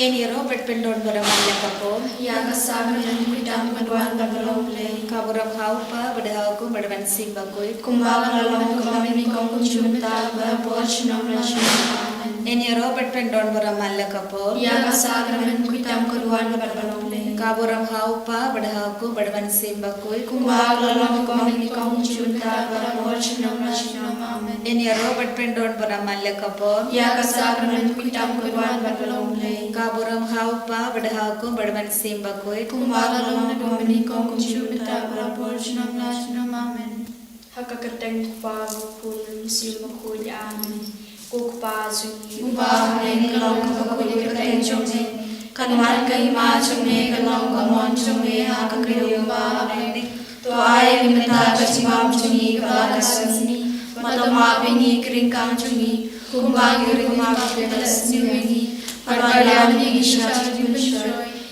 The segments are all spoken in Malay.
Eni Robert Pendon Baramanya Kapo, Yagasam and Kudam Badwan Babalomple, Kaburam Haupa, Badahaku, Badavan Simbakui, Kumbala Long Kamini Konkunjunta, Portionum Rashman. Eni Robert Pendon Baramanya Kapo, Yagasam and Kudam Kudwan Babalomple, Kaburam Haupa, Badahaku, Badavan Simbakui, Kumbala Long Kamini Konkunjunta, Portionum Rashman. Eni Robert Pendon Baramanya Kapo, Yagasam and Kudam Kudwan Babalomple, Kaburam Haupa, Badahaku, Badavan Simbakui, Kumbala Long Kamini Konkunjunta, Portionum Rashman. Hakakateng Pagapul, Simakul, Amen. Kukpazuni, Ubahane, Kalong Kakuli, Jome, Kanwan Kaima Jome, Kalong Kamon Jome, Hakakriu Bahane, to I Limita Chimam Jumi, Kalakasani, Matamabini, Krinkam Jumi, Kumbagi Rikumabas, Newini, Padayami, Shatu,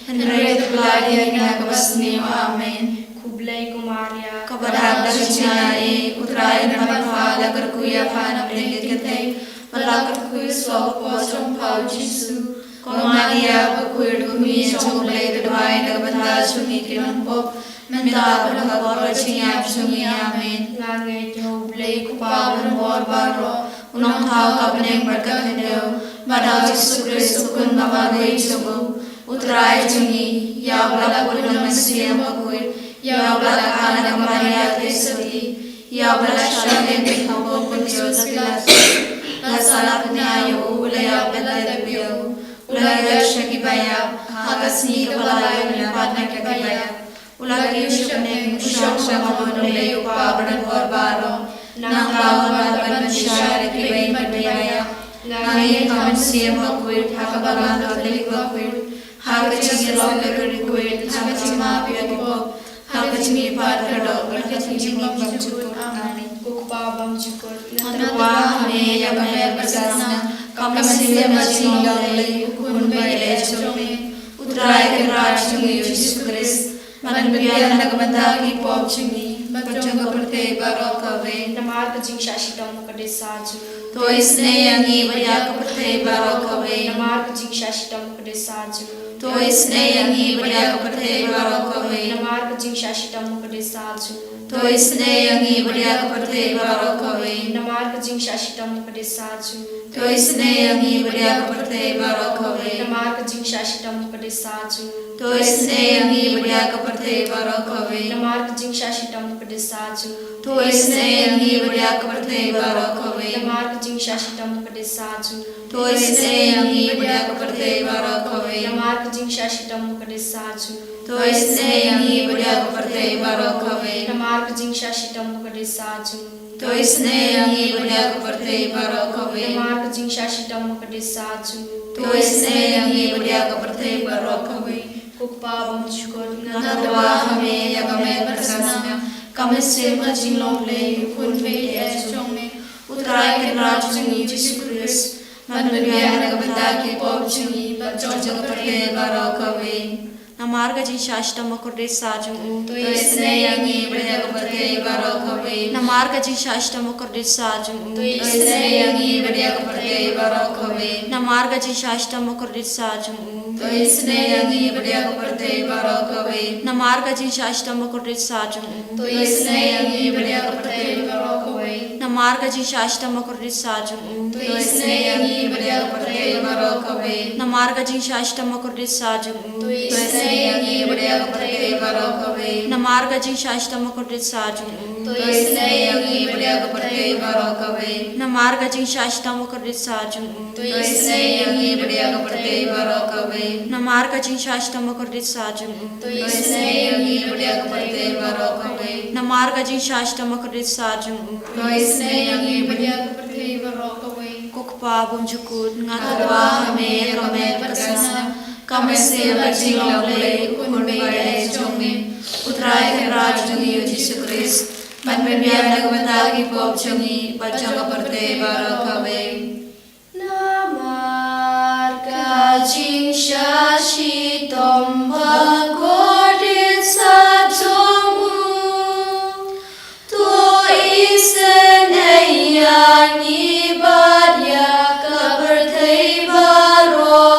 and Red Bladia Nagabasni, Amen. Kublai Kumaria, Kabarada Chinae, Utrai Namafala, Karkuya Pana Brigate, Malakarku, Swapos, Pau Jisu, Komaria, Bakurumi, Chocolate, the Divine, Abanda, Sumi, Pop, Menda, Chingap, Sumi, Amen. Lange, Blake, Kupa, Barbaro, Unamha, Kapanem, Barkatendo, Madal Jisu, Kunama, Reachable, Utrai Chungi, Yabala, Purnamasiam, Bakur. Yabala Kana Maria Tesati, Yabala Shalem Pikapo Puntios Pilas, La Salapnayo, Ulaya Beladabio, Ulaya Shakibaya, Hagasni Kabalaya, Padna Kabaya, Ulagi Shukane, Shakshakon, Leo Pabran Barbaro, Nanga Baban Shari Kibain Padaya, Nagi Kamansiam Bakwit, Hakabalan Catholic Bakwit, Hagachis Locker Quit, Hagachima Piakipo. Hakachimi Padro, Hakachimi Bamchuk, Amen. Kukpa Bamchuk, Natwa, Hame, Yamame, Basana, Kamasile Machinole, Kunbay, Chome, Utrai, Rajumi, Jesus Christ, Manapia, Nagamataki, Popchumi, Bachangapate, Barokave, Namar Jing Shashitam Kadesaju, Toisne Yangi, Vayakapate, Barokave, Namar Jing Shashitam Kadesaju. Toisne Yangi, Vayakapate, Barokave, Namar Jing Shashitam Kadesaju. Toisne Yangi, Vayakapate, Barokave, Namar Jing Shashitam Kadesaju. Toisne Yangi, Vayakapate, Barokave, Namar Jing Shashitam Kadesaju. Toisne Yangi, Vayakapate, Barokave, Namar Jing Shashitam Kadesaju. Toisne Yangi, Vayakapate, Barokave, Namar Jing Shashitam Kadesaju. Toisne Yangi, Vayakapate, Barokave, Namar Jing Shashitam Kadesaju. Toisne Yangi, Vayakapate, Barokave, Namar Jing Shashitam Kadesaju. Toisne Yangi, Vayakapate, Barokave, Namar Jing Shashitam Kadesaju. Toisne Yangi, Vayakapate, Barokave, Kukpa Bamchukot, Natwa, Hame, Yagame, Basana, Kamasima Jingle, Kunve, Jome, Utrai, Rajuni, Jesus Christ, Manavia, Nagabataki, Popchuni, Bachokapate, Barokave. Namarga Jing Shashtam Kurde Sajum, Toisne Yangi, Vayakapate, Barokave, Namarga Jing Shashtam Kurde Sajum, Toisne Yangi, Vayakapate, Barokave, Namarga Jing Shashtam Kurde Sajum, Toisne Yangi, Vayakapate, Barokave, Namarga Jing Shashtam Kurde Sajum, Toisne Yangi, Vayakapate, Barokave, Namarga Jing Shashtam Kurde Sajum, Toisne Yangi, Vayakapate, Barokave, Namarga Jing Shashtam Kurde Sajum, Toisne Yangi, Vayakapate, Barokave, Namarga Jing Shashtam Kurde Sajum, Toisne Yangi, Vayakapate, Barokave, Namarga Jing Shashtam Kurde Sajum, Toisne Yangi, Vayakapate, Barokave, Namarga Jing Shashtam Kurde Sajum, Toisne Yangi, Vayakapate, Barokave, Namarga Jing Shashtam Kurde Sajum, Toisne Yangi, Vayakapate, Barokave, Kukpa Bamchukut, Natwa, Hame, Yagame, Basana, Kamasila Jingle, Kunbay, Jome, Utrai, Rajuni, Jesus Christ, Manapia, Nagamataki, Popchuni, Bachokapate, Barokave. Namarga Jing Shashitam Bhagavad Sajomu, Toisne Yangi, Vayakapate, Barokave.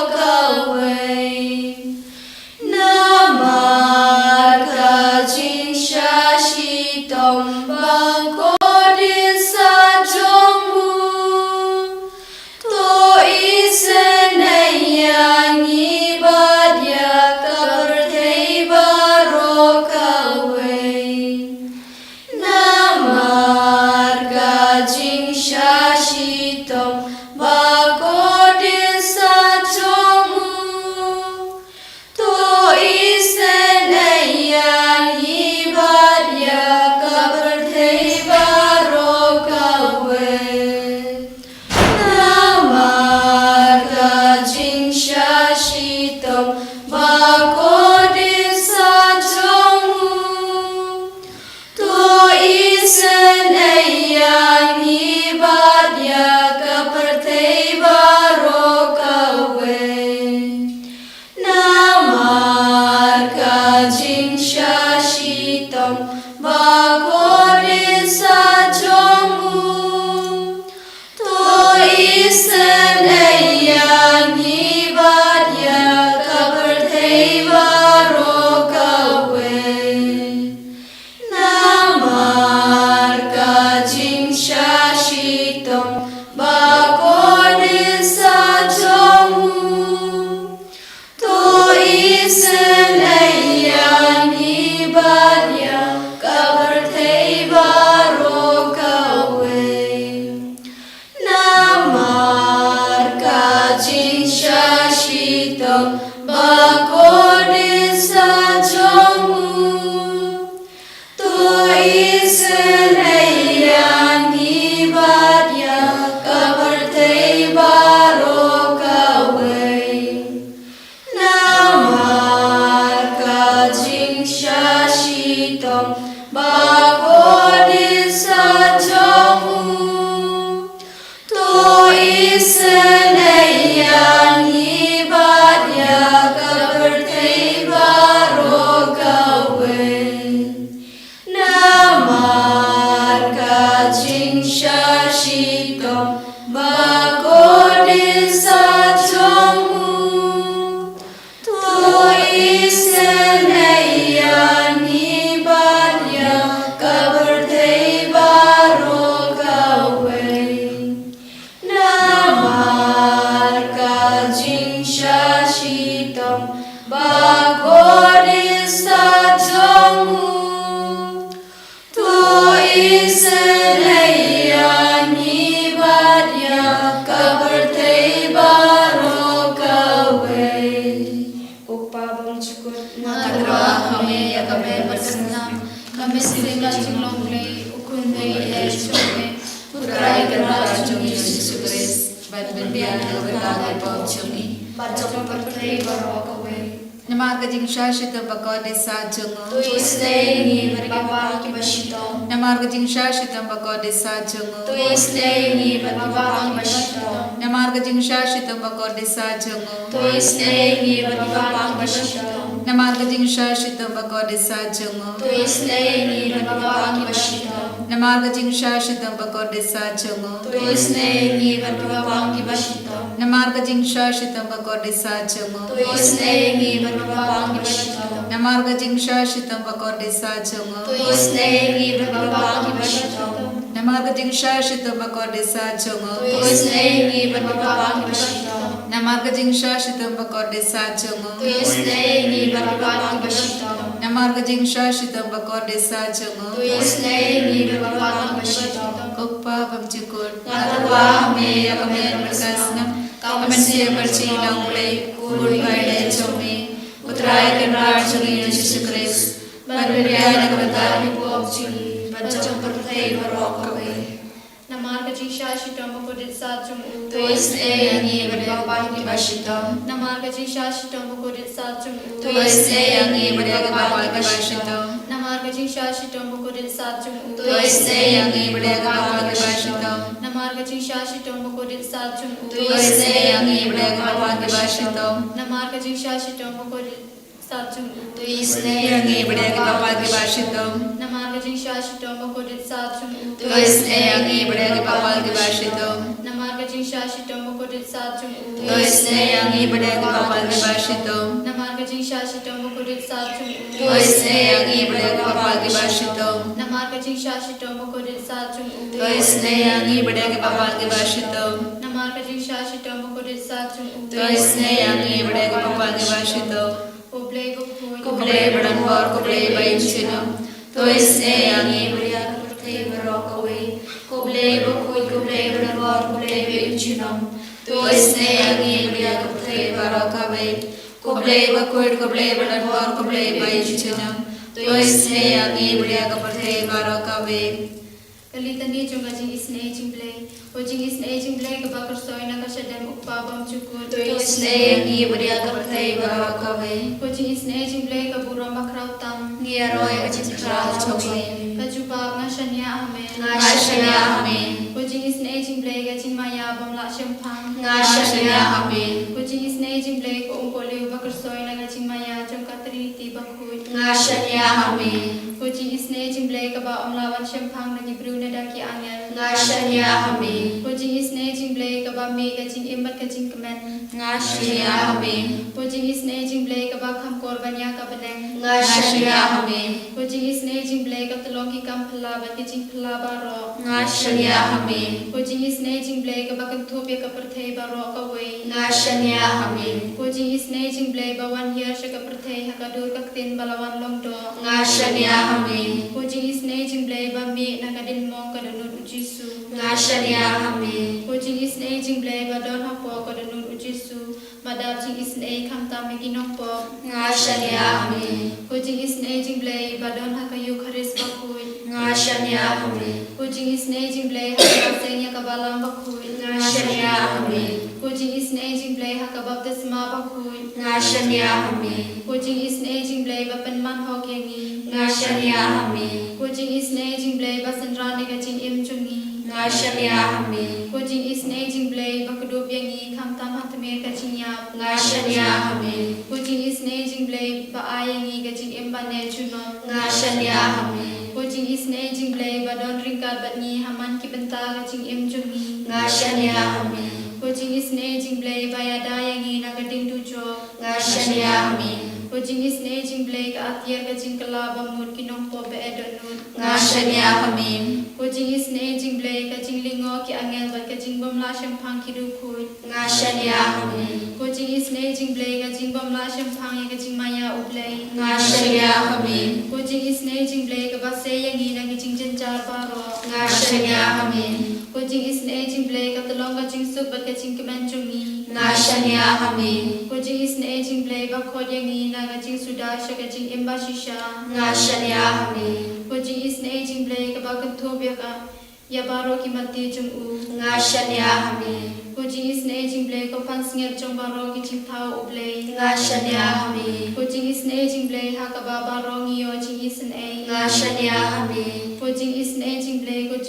Puji isne jimble kaba omlawan shempang nagi brune daki angel. Ngashania Amin. Puji isne jimble kaba me kajing imbat kajing kemen. Ngashania Amin. Puji isne jimble kaba kam korbanya kabeneng. Ngashania Amin. Puji isne jimble katalongi kam phala bat kajing phala baro. Ngashania Amin. Puji isne jimble kaba kantopya kaperthei baro kawe. Ngashania Amin. Puji isne jimble bawan hiar shakaperthei hakadur kaktin balawan longdo. Ngashania Amin. Puji isne jimble bami nakadin mong kadanut ujisu. Ngashania Amin. Puji isne jimble badon hapo kadanut ujisu. Badab jing isne kamta meginokpo. Ngashania Amin. Puji isne jimble badon hakayu kharis bakui. Ngashania Amin. Puji isne jimble hakasenya kabalang bakui. Ngashania Amin. Puji isne jimble hakabaptisma bakui. Ngashania Amin. Puji isne jimble bapenman hokyengi. Ngashania Amin. Puji isne jimble basenrani kajing imchungi. Ngashania Amin. Puji isne jimble bakadub yangi kamtam hatme kajing yap. Ngashania Amin. Puji isne jimble baayangi kajing imbane chunot. Ngashania Amin. Puji isne jimble badon ringkat batni haman kibenta kajing imchungi. Ngashania Amin. Puji isne jimble bayada yangi nagading tujo. Ngashania Amin. Puji isne jimble ka atia kajing kelaba mut kinongpo beedonut. Ngashania Amin. Puji isne jimble kajing lingo ki angel bat kajing bomla shempang kidukut. Ngashania Amin. Puji isne jimble kajing bomla shempang ya kajing maya ublay. Ngashania Amin. Puji isne jimble ka base yangi na kajing jenjar baro. Ngashania Amin. Puji isne jimble ka telong kajing sup bat kajing kemencungi. Ngashania Amin. Puji isne jimble ba khod yangi na kajing suda sha kajing imba shisha. Ngashania Amin. Puji isne jimble ka ba kantobya ka ya baro ki mati jung u. Ngashania Amin. Puji isne jimble ko pansnger jong baro ki jing thau ublay. Ngashania Amin. Puji isne jimble ha ka ba baro ngiyo jing isne. Ngashania Amin. Puji isne jimble ko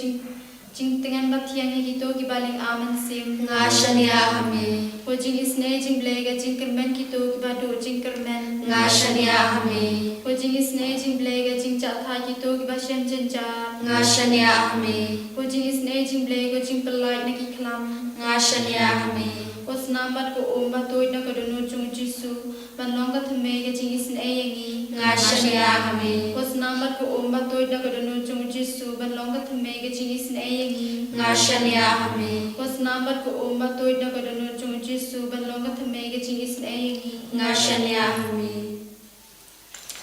jing tengan bathiang hi to ki baling aman sim. Ngashania Amin. Puji isne jimble ga jing kermen ki to ki badu jing kermen. Ngashania Amin. Puji isne jimble ga jing chatha ki to ki bashen jenja. Ngashania Amin. Puji isne jimble ga jing pelai na ki klam. Ngashania Amin. Os nambat ko omba toy na kadunu chung jisu. Banong ka thame ga jing isne yangi. Ngashania Amin. Os nambat ko omba toy na kadunu chung jisu. Banong ka thame ga jing isne yangi. Ngashania Amin. Os nambat ko omba toy na kadunu chung jisu. Banong ka thame ga jing isne yangi. Ngashania Amin.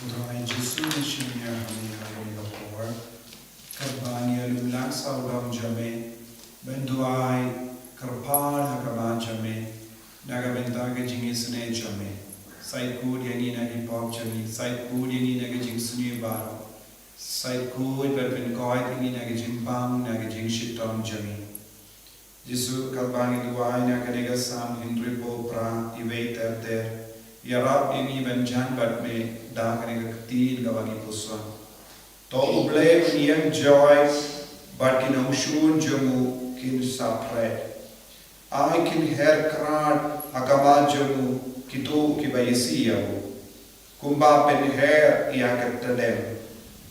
Tuhan Yesus Nishimya Amin Amin Bakor Karbanya Lulang Saudam Jame Benduai Karpal Hakaban Jame Nagabenta Gajingis Ne Jame Saikud Yani Nagi Pop Jame Saikud Yani Nagajing Suni Baro Saikud Berben Koi Yani Nagajing Bang Nagajing Shitom Jame Yesu Karbanya Duai Nagadega Sam Hindripo Pra Iwait Erder Yarab ini benjan bat me dah kena ketin gawagi puswan. To ublay yang joy bat kin ushun jamu kin sapre. Ai kin her kran agama jamu kitu kibayisi yamu. Kumba pen her ia ketadem.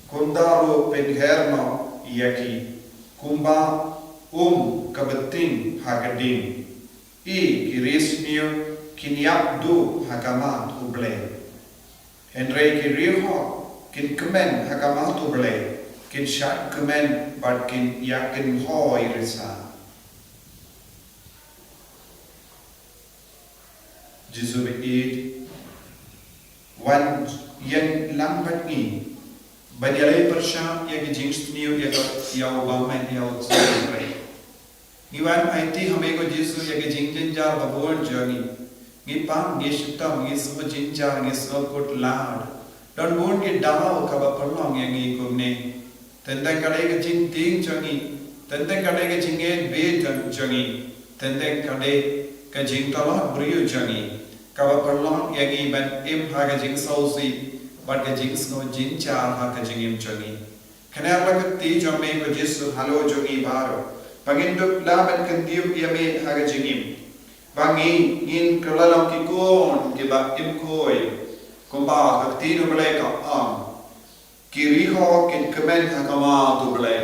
Kundaro pen her no iaki. Kumba kabeting hagading. I kirismio Kinyak du hakamat ublay. Henry kirihok kin kemen hakamat ublay. Kin syak kemen bat kin yakin hoi risa. Jisu beid wan yang lambat ni. Banyalai persya yang jingst niu yang bamen yang tsai. Niwan IT hame ko Jisu yang jingjen jar babon jani. Ngipam ngistam ngisma jinja ngisma kut lad dan bon ke dao kaba perlong yang ngikune tentang kadai ke jing ting jangi tentang kadai ke jingen be jangi tentang kadai ke jing talot brio jangi kaba perlong yang iban im ha ke jing sausi bat ke jing sno jinja ha ke jing im jangi kenapa ke ti jame ko Yesu halo jangi baro panginduk laban kendiu yame ha ke jing im Bangi in kelalam kikon kiba imkoi kumba kaktino mereka Kiriho kin kemen hakama tu ble.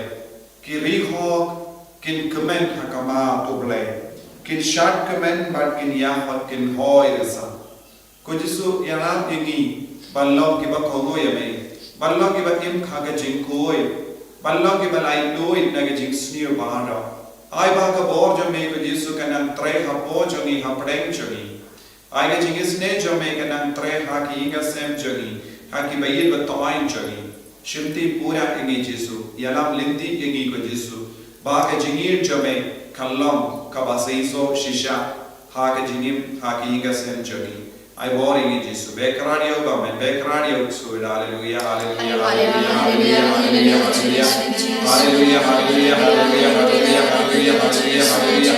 Kiriho kin kemen hakama tu ble. Kin shat kemen bat kin yahat kin hoi resa. Ko Jisu yaram ingi ballo ki ba khongo yame. Ballo ki ba im khaga jingkoi. Ballo ki ba lai noi naga jing snio bahara. Ai ba ka bor jame ko Jisu kanang tre hapo jongi hapdeng jongi. Ai ga jing isne jame kanang tre ha ki inga sem jongi. Ha ki ba yid ba toain jongi. Shimti pura ingi Jisu, yalam linti ingi ko Jisu. Ba ka jingir jame kallam kabaseiso shisha. Ha ka jingim ha ki inga sem jongi. I bore ingi Jisu. Bekradio gamen, bekradio su. Hallelujah, hallelujah, hallelujah, hallelujah, hallelujah, hallelujah, hallelujah, hallelujah, hallelujah, hallelujah, hallelujah, hallelujah,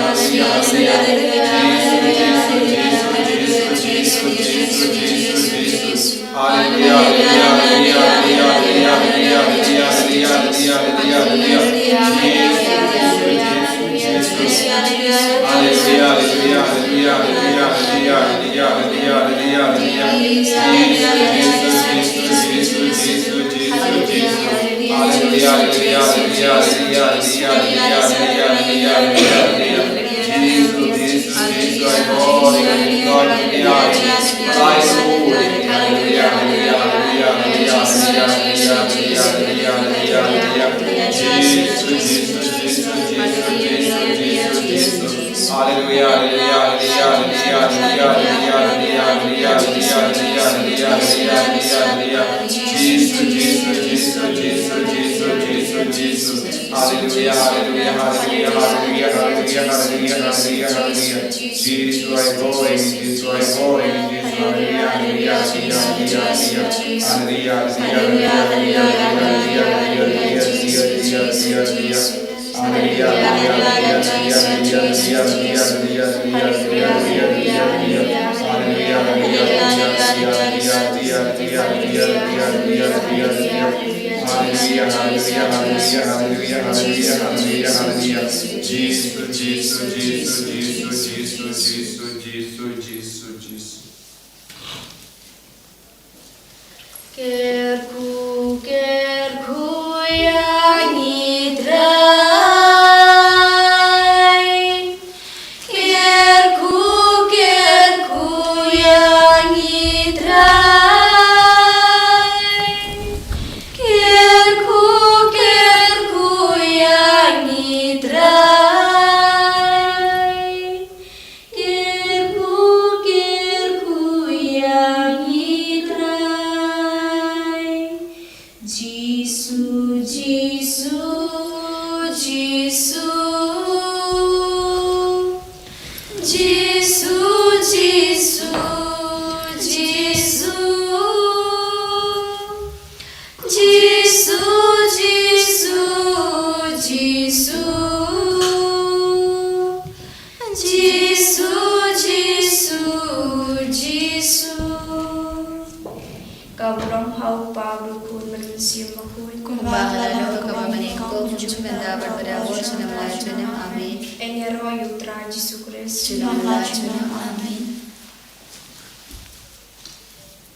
Amen.